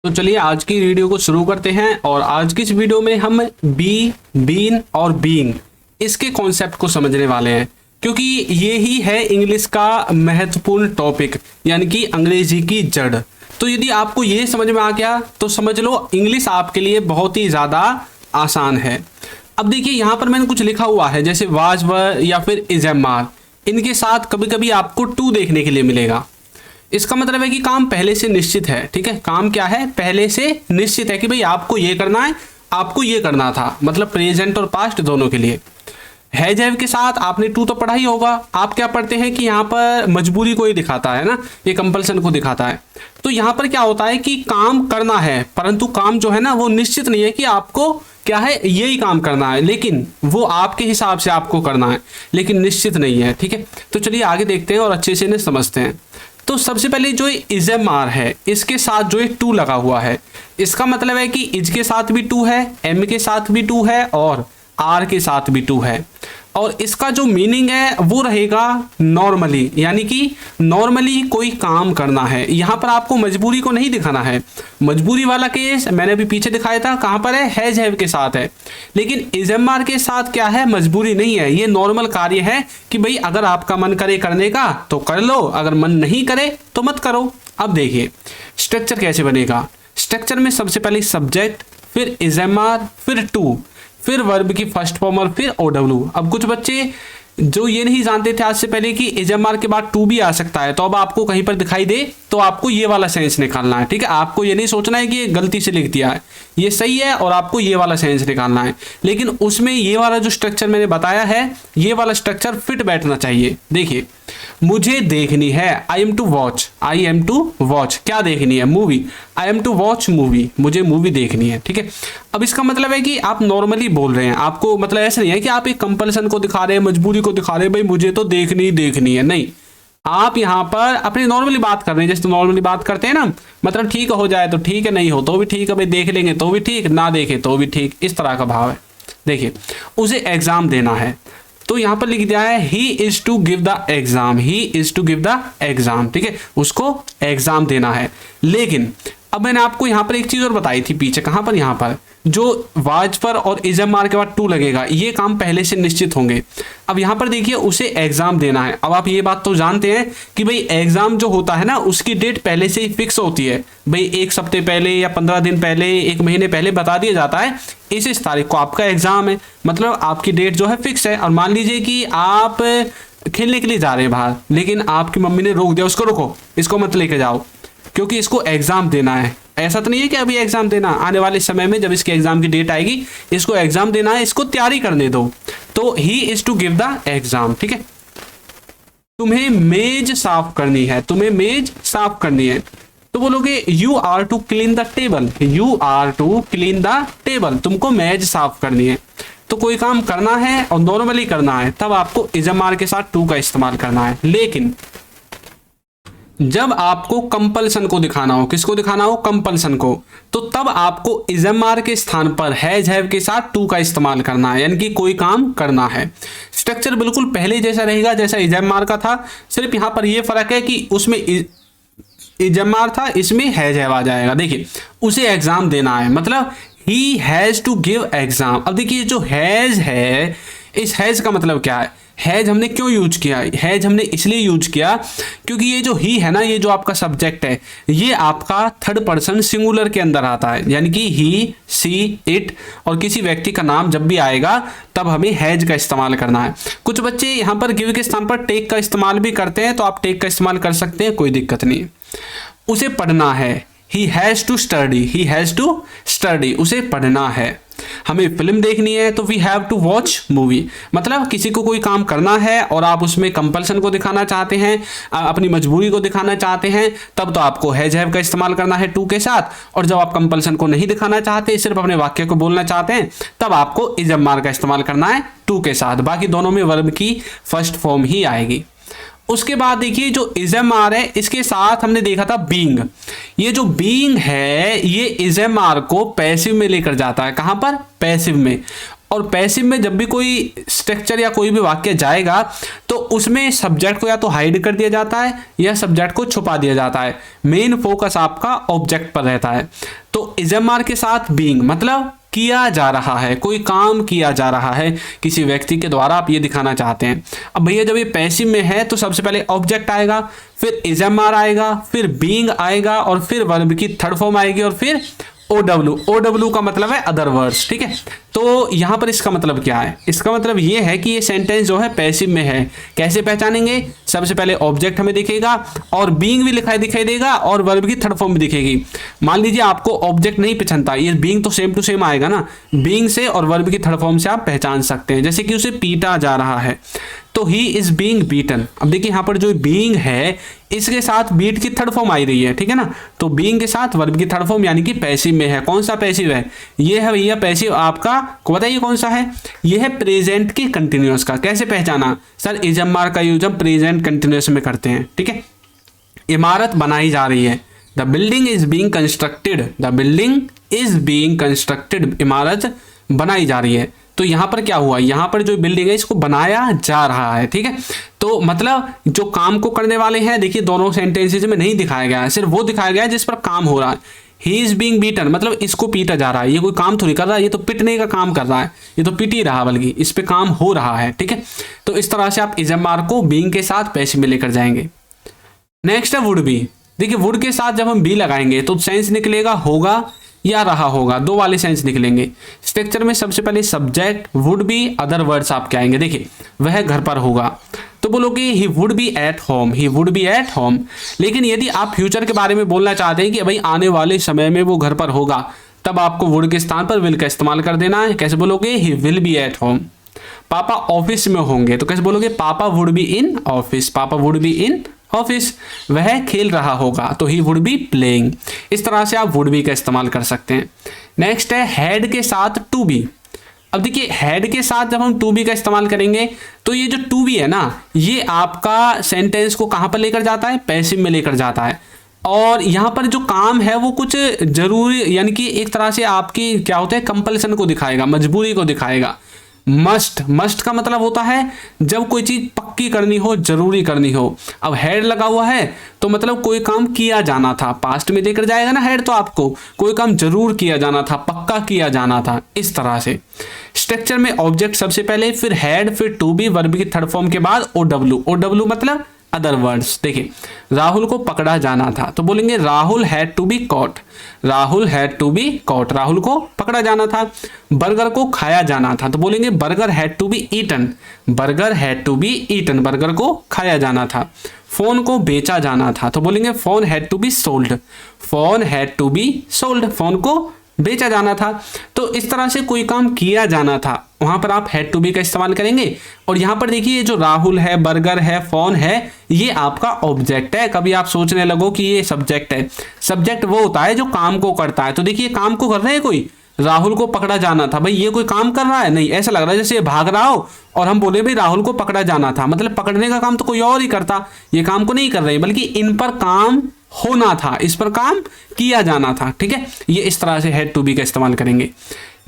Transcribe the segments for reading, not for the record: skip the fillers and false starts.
तो चलिए आज की वीडियो को शुरू करते हैं। और आज की इस वीडियो में हम बी, बीन और बीइंग इसके कॉन्सेप्ट को समझने वाले हैं, क्योंकि ये ही है इंग्लिश का महत्वपूर्ण टॉपिक, यानी कि अंग्रेजी की जड़। तो यदि आपको ये समझ में आ गया तो समझ लो इंग्लिश आपके लिए बहुत ही ज़्यादा आसान है। अब देखिए यहाँ पर मैंने कुछ लिखा हुआ है, जैसे वाज वर या फिर इज एम आर, इनके साथ कभी कभी आपको टू देखने के लिए मिलेगा। इसका मतलब है कि काम पहले से निश्चित है। ठीक है, काम क्या है, पहले से निश्चित है कि भाई आपको ये करना है, आपको ये करना था, मतलब प्रेजेंट और पास्ट दोनों के लिए। हैज हैव के साथ आपने टू तो पढ़ा ही होगा। आप क्या पढ़ते हैं कि यहाँ पर मजबूरी को ही दिखाता है ना, ये कंपल्सन को दिखाता है। तो यहाँ पर क्या होता है कि काम करना है, परंतु काम जो है ना वो निश्चित नहीं है कि आपको क्या है यही काम करना है, लेकिन वो आपके हिसाब से आपको करना है, लेकिन निश्चित नहीं है। ठीक है, तो चलिए आगे देखते हैं और अच्छे से इन्हें समझते हैं। तो सबसे पहले जो इज एम आर है, इसके साथ जो टू लगा हुआ है, इसका मतलब है कि इज के साथ भी टू है, एम के साथ भी टू है और आर के साथ भी टू है। और इसका जो मीनिंग है वो रहेगा नॉर्मली, यानी कि नॉर्मली कोई काम करना है। यहाँ पर आपको मजबूरी को नहीं दिखाना है। मजबूरी वाला केस मैंने अभी पीछे दिखाया था, कहाँ पर है, हैज हैव के साथ है। लेकिन इज एम आर के साथ क्या है, मजबूरी नहीं है, ये नॉर्मल कार्य है कि भाई अगर आपका मन करे करने का तो कर लो, अगर मन नहीं करे तो मत करो। अब देखिए स्ट्रक्चर कैसे बनेगा। स्ट्रक्चर में सबसे पहले सब्जेक्ट, फिर इज एम आर, फिर टू, फिर वर्ब की फर्स्ट फॉर्म और फिर OW। अब कुछ बच्चे जो ये नहीं जानते थे आज से पहले कि इज एम आर के बाद टू भी आ सकता है, तो अब आपको कहीं पर दिखाई दे तो आपको ये वाला सेंस निकालना है। ठीक है, आपको ये नहीं सोचना है कि ये गलती से लिख दिया है, ये सही है, और आपको ये वाला सेंस निकालना है। लेकिन उसमें ये वाला जो स्ट्रक्चर मैंने बताया है, ये वाला स्ट्रक्चर फिट बैठना चाहिए। देखिए, मुझे देखनी है, I am to watch, I am to watch, क्या देखनी है, movie, I am to watch movie, मुझे मूवी देखनी है। ठीक है, अब इसका मतलब है कि आप नॉर्मली बोल रहे हैं, आपको मतलब ऐसा नहीं है कि आप एक कंपल्सन को दिखा रहे हैं, मजबूरी को दिखा रहे हैं, भाई मुझे तो देखनी है, नहीं। आप यहाँ पर अपनी नॉर्मली बात कर रहे हैं, जैसे नॉर्मली बात करते हैं ना, मतलब ठीक हो जाए तो ठीक है, नहीं हो तो भी ठीक है, भाई देख लेंगे तो भी ठीक, ना देखे तो भी ठीक, इस तरह का भाव है। देखिए, उसे एग्जाम देना है, तो यहाँ पर लिख दिया है he is to give the exam, he is to give the exam. ठीक है, उसको एग्जाम देना है। लेकिन अब मैंने आपको यहाँ पर एक चीज और बताई थी पीछे, कहाँ पर, यहाँ पर जो वाज पर और इज एम आर के बाद टू लगेगा, ये काम पहले से निश्चित होंगे। अब यहाँ पर देखिए उसे एग्जाम देना है। अब आप ये बात तो जानते हैं कि भाई एग्जाम जो होता है ना, उसकी डेट पहले से ही फिक्स होती है। भाई एक हफ्ते पहले या 15 दिन पहले, एक महीने पहले बता दिया जाता है इस तारीख को आपका एग्जाम है, मतलब आपकी डेट जो है फिक्स है। और मान लीजिए कि आप खेलने के लिए जा रहे हैं बाहर, लेकिन आपकी मम्मी ने रोक दिया, उसको रोको, इसको मत लेके जाओ, क्योंकि इसको एग्जाम देना है। ऐसा तो नहीं है कि अभी एग्जाम देना, आने वाले समय में जब इसके एग्जाम की डेट आएगी इसको एग्जाम देना है, इसको तैयारी करने दो। तो he is to give the exam. ठीक है, तुम्हें मेज साफ करनी है, तुम्हें मेज साफ करनी है, तो बोलोगे you are to clean the table, you are to clean the table, तुमको मेज साफ करनी है। तो कोई काम करना है और नॉर्मली करना है, तब आपको इज एम आर के साथ टू का इस्तेमाल करना है। लेकिन जब आपको कंपल्सन को दिखाना हो, किसको दिखाना हो, कंपल्सन को, तो तब आपको इज एम आर के स्थान पर हैज हैव के साथ टू का इस्तेमाल करना है, यानी कि कोई काम करना है। स्ट्रक्चर बिल्कुल पहले जैसा रहेगा जैसा इज एम आर का था, सिर्फ यहां पर यह फर्क है कि उसमें इज एम आर था, इसमें हैज हैव आ जाएगा। देखिए, उसे एग्जाम देना है, मतलब he has to give exam. अब देखिए जो हैज है, इस हैज का मतलब क्या है, हैज हमने क्यों यूज किया, हैज हमने इसलिए यूज किया क्योंकि ये जो ही है ना, ये जो आपका सब्जेक्ट है, ये आपका थर्ड पर्सन सिंगुलर के अंदर आता है, यानी कि ही, सी, इट, और किसी व्यक्ति का नाम जब भी आएगा तब हमें हैज का इस्तेमाल करना है। कुछ बच्चे यहाँ पर गिव के स्थान पर टेक का इस्तेमाल भी करते हैं, तो आप टेक का इस्तेमाल कर सकते हैं, कोई दिक्कत नहीं। उसे पढ़ना है, he has to study, he has to study, उसे पढ़ना है। हमें फिल्म देखनी है तो we have to watch movie, मतलब किसी को कोई काम करना है और आप उसमें कंपल्सन को दिखाना चाहते हैं, अपनी मजबूरी को दिखाना चाहते हैं, तब तो आपको हैज हैव का इस्तेमाल करना है टू के साथ। और जब आप कंपल्सन को नहीं दिखाना चाहते, सिर्फ अपने वाक्य को बोलना चाहते हैं, तब आपको इज एम आर का इस्तेमाल करना है टू के साथ। बाकी दोनों में वर्ब की फर्स्ट फॉर्म ही आएगी। उसके बाद देखिए जो इज एम आर है, इसके साथ हमने देखा था बीइंग। ये जो बीइंग है, ये इज एम आर को पैसिव में लेकर जाता है, कहां पर, पैसिव में। और पैसिव में जब भी कोई स्ट्रक्चर या कोई भी वाक्य जाएगा तो उसमें सब्जेक्ट को या तो हाइड कर दिया जाता है या सब्जेक्ट को छुपा दिया जाता है। मेन फोकस आपका ऑब्जेक्ट पर रहता है। तो इजएमआर के साथ बीइंग मतलब किया जा रहा है, कोई काम किया जा रहा है किसी व्यक्ति के द्वारा, आप ये दिखाना चाहते हैं। अब भैया जब ये पैसिव में है तो सबसे पहले ऑब्जेक्ट आएगा, फिर इजएमआर आएगा, फिर बीइंग आएगा और फिर वर्ब की थर्ड फॉर्म आएगी और फिर OW का मतलब है अदर वर्ड्स, ठीक है। तो यहां पर इसका मतलब क्या है? इसका मतलब ये है कि ये सेंटेंस जो है पैसिव में है। कैसे पहचानेंगे? सबसे पहले ऑब्जेक्ट हमें दिखेगा और बीइंग भी दिखाई देगा और वर्ब की थर्ड फॉर्म भी दिखेगी। मान लीजिए आपको ऑब्जेक्ट नहीं पहचानता, ये बीइंग तो सेम टू सेम आएगा ना, बीइंग से और वर्ब की थर्ड फॉर्म से आप पहचान सकते हैं। जैसे कि उसे पीटा जा रहा है तो ही इज बीइंग बीटन। अब देखिए यहाँ पर जो बीइंग है इसके साथ बीट की थर्ड फॉर्म आई रही है, ठीक है ना। तो बीइंग के साथ वर्ब की थर्ड फॉर्म यानी कि पैसिव में है। कौन सा पैसिव है? ये है भैया पैसिव आपका, को बताइए कौन सा है? ये है प्रेजेंट की कंटिन्यूअस का। कैसे पहचाना? सर इजएमआर का यूज हम प्रेजेंट कंटिन्यूअस में करते हैं, ठीक है। इमारत बनाई जा रही है, the building is being constructed, the building is being constructed, इमारत बनाई जा रही है। तो यहां पर क्या हुआ? यहां पर जो बिल्डिंग है इसको बनाया जा रहा है, ठीक है। तो मतलब जो काम को करने वाले हैं, देखिए दोनों सेंटेंसेस में नहीं दिखाया गया है, सिर्फ वो दिखाया गया है जिस पर काम हो रहा है। ही इज बीइंग बीटन मतलब इसको पीटा जा रहा है, ये कोई काम थोड़ी कर रहा है, ये तो पिटने का काम कर रहा है, ये तो पिट ही रहा, बल्कि इस पे काम हो रहा है, ठीक है। तो इस तरह से आप इजएमआर को बीइंग के साथ पैसिव में लेकर जाएंगे। नेक्स्ट है वुड बी। देखिए वुड के साथ जब हम बी लगाएंगे तो सेंस निकलेगा होगा या रहा होगा, दो वाले सेंस निकलेंगे। स्ट्रक्चर में सबसे पहले subject would be, other words आपके आएंगे। देखिए वह घर पर होगा तो बोलोगे he would be at home, he would be at home. लेकिन यदि आप फ्यूचर के बारे में बोलना चाहते हैं कि भाई आने वाले समय में वो घर पर होगा, तब आपको वुड के स्थान पर विल का इस्तेमाल कर देना है। कैसे बोलोगे? He will be at home. पापा ऑफिस में होंगे तो कैसे बोलोगे? पापा वुड बी इन ऑफिस, पापा वुड बी इन ऑफिस। वह खेल रहा होगा तो ही वुड बी प्लेइंग। इस तरह से आप वुड बी का इस्तेमाल कर सकते हैं। नेक्स्ट है हैड के साथ टू बी। अब देखिए हैड के साथ जब हम टू बी का इस्तेमाल करेंगे तो ये जो टू बी है ना, ये आपका सेंटेंस को कहां पर लेकर जाता है? पैसिव में लेकर जाता है। और यहां पर जो काम है वो कुछ जरूरी, यानी कि एक तरह से आपकी क्या होता है, कंपल्सन को दिखाएगा, मजबूरी को दिखाएगा। मस्ट का मतलब होता है जब कोई चीज पक्की करनी हो, जरूरी करनी हो। अब हैड लगा हुआ है तो मतलब कोई काम किया जाना था, पास्ट में लेकर जाएगा ना हैड, तो आपको कोई काम जरूर किया जाना था, पक्का किया जाना था, इस तरह से। स्ट्रक्चर में ऑब्जेक्ट सबसे पहले, फिर हैड, फिर टू बी, वर्ब की थर्ड फॉर्म के बाद OW मतलब अदर वर्ड्स। देखिए राहुल को पकड़ा जाना था तो बोलेंगे Rahul had to be caught, Rahul had to be caught, Rahul को पकड़ा जाना था। बर्गर को खाया जाना था तो बोलेंगे burger had to be eaten, burger had to be eaten, burger को खाया जाना था। फोन को बेचा जाना था तो बोलेंगे phone had to be sold, phone had to be sold, phone को बेचा जाना था। तो इस तरह से कोई काम किया जाना था, वहां पर आप हैड टू बी का इस्तेमाल करेंगे। और यहां पर देखिए जो राहुल है, बर्गर है, फोन है, ये आपका ऑब्जेक्ट है। कभी आप सोचने लगो कि ये सब्जेक्ट है, सब्जेक्ट वो होता है जो काम को करता है। तो देखिए काम को कर रहे हैं, कोई राहुल को पकड़ा जाना था, भाई ये कोई काम कर रहा है? नहीं, ऐसा लग रहा है जैसे भाग रहा हो और हम बोले भाई राहुल को पकड़ा जाना था, मतलब पकड़ने का काम तो कोई और ही करता, ये काम को नहीं कर रहे, बल्कि इन पर काम होना था, इस पर काम किया जाना था, ठीक है। ये इस तरह से हैड टू बी का इस्तेमाल करेंगे।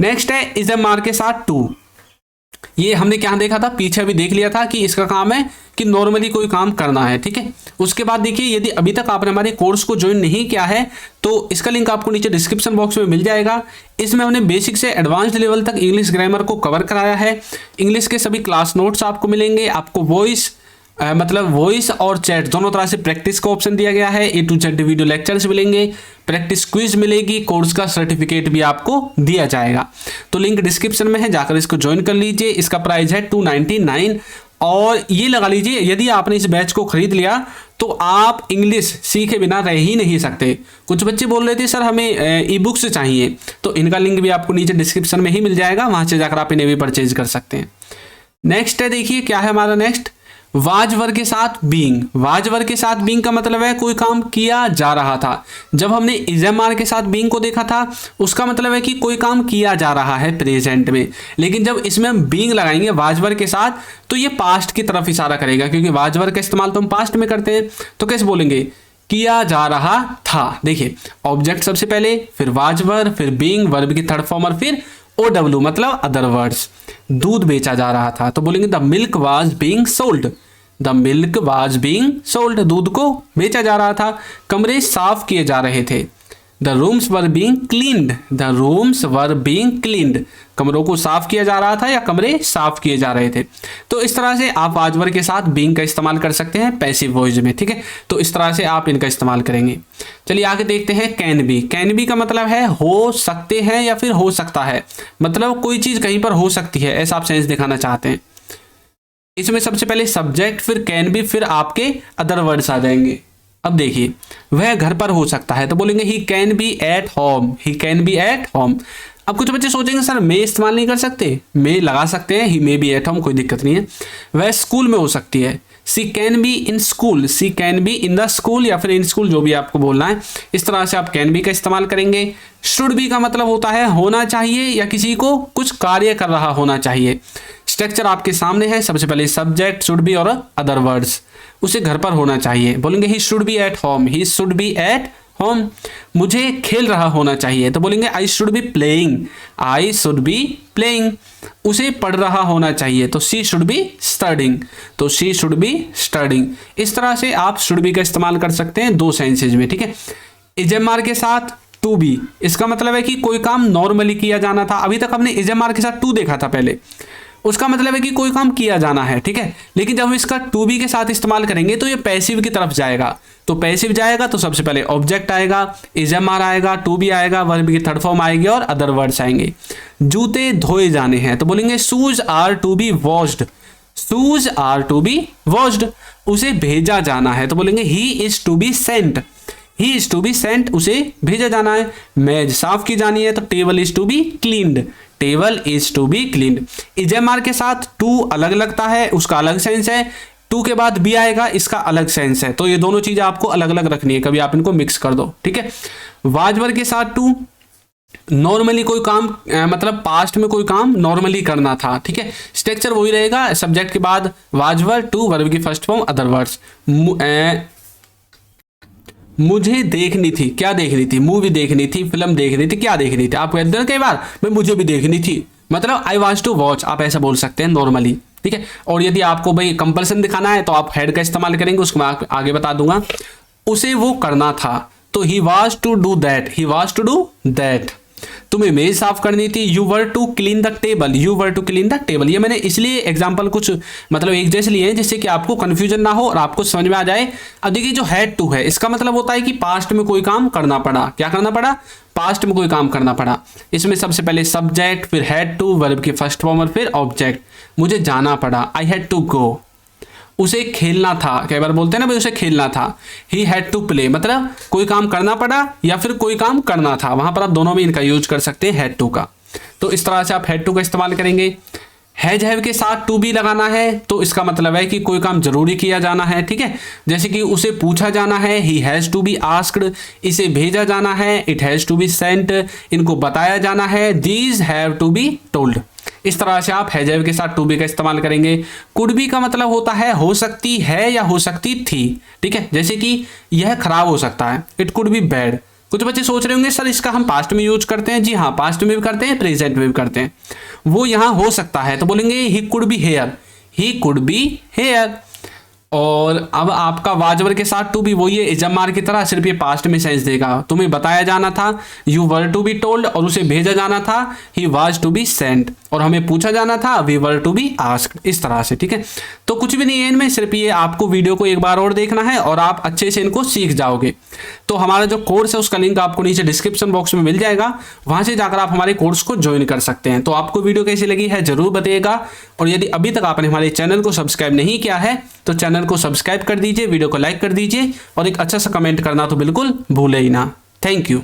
नेक्स्ट है इजएमआर के साथ टू। ये हमने क्या देखा था, पीछे अभी देख लिया था कि इसका काम है कि नॉर्मली कोई काम करना है, ठीक है। उसके बाद देखिए यदि अभी तक आपने हमारे कोर्स को ज्वाइन नहीं किया है तो इसका लिंक आपको नीचे डिस्क्रिप्शन बॉक्स में मिल जाएगा। इसमें हमने बेसिक से एडवांस्ड लेवल तक इंग्लिश ग्रामर को कवर कराया है। इंग्लिश के सभी क्लास नोट्स आपको मिलेंगे, आपको वॉइस और चैट दोनों तरह से प्रैक्टिस का ऑप्शन दिया गया है। A to Z video lectures मिलेंगे, प्रैक्टिस क्विज मिलेगी, कोर्स का सर्टिफिकेट भी आपको दिया जाएगा। तो लिंक डिस्क्रिप्शन में है, जाकर इसको ज्वाइन कर लीजिए। इसका प्राइस है 299। और ये लगा लीजिए यदि आपने इस बैच को खरीद लिया तो आप इंग्लिश सीखे बिना रह ही नहीं सकते। कुछ बच्चे बोल रहे थे सर हमें ई बुक्स चाहिए, तो इनका लिंक भी आपको नीचे डिस्क्रिप्शन में ही मिल जाएगा, वहां से जाकर आप इन्हें भी परचेज कर सकते हैं। नेक्स्ट है, देखिए क्या है हमारा नेक्स्ट, वाजवर के साथ बीइंग। वाजवर के साथ बीइंग का मतलब है कोई काम किया जा रहा था। जब हमने इजएमआर के साथ बीइंग को देखा था उसका मतलब है कि कोई काम किया जा रहा है प्रेजेंट में, लेकिन जब इसमें हम बीइंग लगाएंगे वाजवर के साथ तो ये पास्ट की तरफ इशारा करेगा, क्योंकि वाजवर का इस्तेमाल तो हम पास्ट में करते हैं। तो कैसे बोलेंगे, किया जा रहा था। देखिए ऑब्जेक्ट सबसे पहले, फिर वाजवर, फिर बीइंग, वर्ब की थर्ड फॉर्म और फिर OW मतलब अदर वर्ड्स, दूध बेचा जा रहा था, तो बोलेंगे the milk was being sold, the milk was being sold, दूध को बेचा जा रहा था। कमरे साफ किए जा रहे थे, the rooms were being cleaned, the rooms were being cleaned, कमरों को साफ किया जा रहा था या कमरे साफ किए जा रहे थे। तो इस तरह से आप आज वर्ग के साथ बीइंग का इस्तेमाल कर सकते हैं पैसिव वॉइस में, ठीक है। तो इस तरह से आप इनका इस्तेमाल करेंगे। चलिए आगे देखते हैं कैन बी। कैन बी का मतलब है हो सकते हैं या फिर हो सकता है, मतलब कोई चीज कहीं पर हो सकती है, ऐसा आप सेंस दिखाना चाहते हैं। इसमें सबसे पहले सब्जेक्ट, फिर कैन बी, फिर आपके अदर वर्ड्स आ जाएंगे। अब देखिए, वह घर पर हो सकता है, तो बोलेंगे he can be at home, he can be at home. अब कुछ बच्चे सोचेंगे सर मे इस्तेमाल नहीं कर सकते, मे लगा सकते हैं, ही मे बी एट होम, कोई दिक्कत नहीं है। वह स्कूल में हो सकती है, she can be in school, she can be in the school या फिर इन स्कूल, जो भी आपको बोलना है। इस तरह से आप कैन बी का इस्तेमाल करेंगे। शुड बी का मतलब होता है होना चाहिए या किसी को कुछ कार्य कर रहा होना चाहिए। स्ट्रक्चर आपके सामने है, सबसे पहले सब्जेक्ट, शुड बी और अदर वर्ड्स, उसे घर पर होना चाहिए, बोलेंगे he should be at home, he should be at home. मुझे खेल रहा होना चाहिए, तो बोलेंगे I should be playing, I should be playing. उसे पढ़ रहा होना चाहिए, तो शी शुड बी स्टडिंग, तो शी शुड बी स्टडिंग। इस तरह से आप शुड बी का इस्तेमाल कर सकते हैं दो सेंसेज में, ठीक है। इजएमआर के साथ टू बी, इसका मतलब है कि कोई काम नॉर्मली किया जाना था। अभी तक हमने इजएमआर के साथ टू देखा था पहले, उसका मतलब है कि कोई काम किया जाना है, ठीक है। लेकिन जब हम इसका टू बी के साथ इस्तेमाल करेंगे तो ये पैसिव की तरफ जाएगा। तो पैसिव जाएगा तो सबसे पहले ऑब्जेक्ट आएगा, इजएमआर आएगा, टू बी आएगा, वर्ब की थर्ड फॉर्म आएगी और अदर वर्ड्स आएंगे। जूते धोए जाने हैं, तो बोलेंगे shoes are to be washed, shoes are to be washed. उसे भेजा जाना है, तो बोलेंगे he is to be sent, he is to be sent, उसे भेजा जाना है। मेज साफ की जानी है, तो table is to be cleaned, table is to be cleaned. इजएमआर के साथ टू अलग लगता है, उसका अलग सेंस है, टू के बाद बी आएगा, इसका अलग सेंस है। तो ये दोनों चीजें आपको अलग अलग रखनी है, कभी आप इनको मिक्स कर दो, ठीक है। वाजवर के साथ टू नॉर्मली कोई काम, मतलब पास्ट में कोई काम नॉर्मली करना था, ठीक है। स्ट्रक्चर वही रहेगा, सब्जेक्ट के बाद वाजवर, टू वर्ब की फर्स्ट फॉर्म, अदर वर्ड्स। मुझे देखनी थी, क्या देखनी थी, मूवी देखनी थी, फिल्म देखनी थी, क्या देखनी थी। आपको कहते हैं कई बार मैं मुझे भी देखनी थी, मतलब आई वांट टू वॉच, आप ऐसा बोल सकते हैं नॉर्मली, ठीक है। और यदि आपको भाई कंपल्सन दिखाना है तो आप हैड का इस्तेमाल करेंगे, उसको मैं आगे बता दूंगा। उसे वो करना था, तो he was to do that, he was to do that. तुम्हें मेज साफ करनी थी, you were to clean the table, you were to clean the table. ये मैंने इसलिए एग्जांपल कुछ मतलब एक जैसे लिए हैं जिससे कि आपको कंफ्यूजन ना हो और आपको समझ में आ जाए। अब देखिए जो हैड टू है, इसका मतलब होता है कि पास्ट में कोई काम करना पड़ा। क्या करना पड़ा? पास्ट में कोई काम करना पड़ा। इसमें सबसे पहले सब्जेक्ट, फिर हैड टू, वर्ब की फर्स्ट फॉर्म और फिर ऑब्जेक्ट। मुझे जाना पड़ा, आई हैड टू गो। उसे खेलना था, कई बार बोलते हैं ना भाई उसे खेलना था, ही हैड टू प्ले, मतलब कोई काम करना पड़ा या फिर कोई काम करना था, वहां पर आप दोनों में इनका यूज कर सकते हैं हैड टू का। तो इस तरह से आप हैड टू का इस्तेमाल करेंगे। हैज हैव के साथ टू बी लगाना है, तो इसका मतलब है कि कोई काम जरूरी किया जाना है, ठीक है। जैसे कि उसे पूछा जाना है, he has to be asked, इसे भेजा जाना है, it has to be sent, इनको बताया जाना है, these have to be told. इस तरह से आप हैज हैव के साथ टू बी का इस्तेमाल करेंगे। कुड बी का मतलब होता है हो सकती है या हो सकती थी, ठीक है। जैसे कि यह खराब हो सकता है, इट कुड बी बैड। कुछ बच्चे सोच रहे होंगे सर इसका हम पास्ट में यूज करते हैं। जी हाँ, पास्ट में भी करते हैं, प्रेजेंट में भी करते हैं। वो यहाँ हो सकता है, तो बोलेंगे he could be here, he could be here. और अब आपका वाजवर के साथ टू बी वही है इजमार की तरह, सिर्फ ये पास्ट में सेंस देगा। तुम्हें बताया जाना था, you were to be told, और उसे भेजा जाना था, he was to be sent, और हमें पूछा जाना था, we were to be asked. इस तरह से, ठीक है। तो कुछ भी नहीं है इनमें, सिर्फ ये आपको वीडियो को एक बार और देखना है और आप अच्छे से इनको सीख जाओगे। तो हमारा जो कोर्स है उसका लिंक आपको नीचे डिस्क्रिप्शन बॉक्स में मिल जाएगा, वहां से जाकर आप हमारे कोर्स को ज्वाइन कर सकते हैं। तो आपको वीडियो कैसी लगी है जरूर बताइएगा, और यदि अभी तक आपने हमारे चैनल को सब्सक्राइब नहीं किया है तो चैनल को सब्सक्राइब कर दीजिए, वीडियो को लाइक कर दीजिए और एक अच्छा सा कमेंट करना तो बिल्कुल भूले ही ना। Thank you.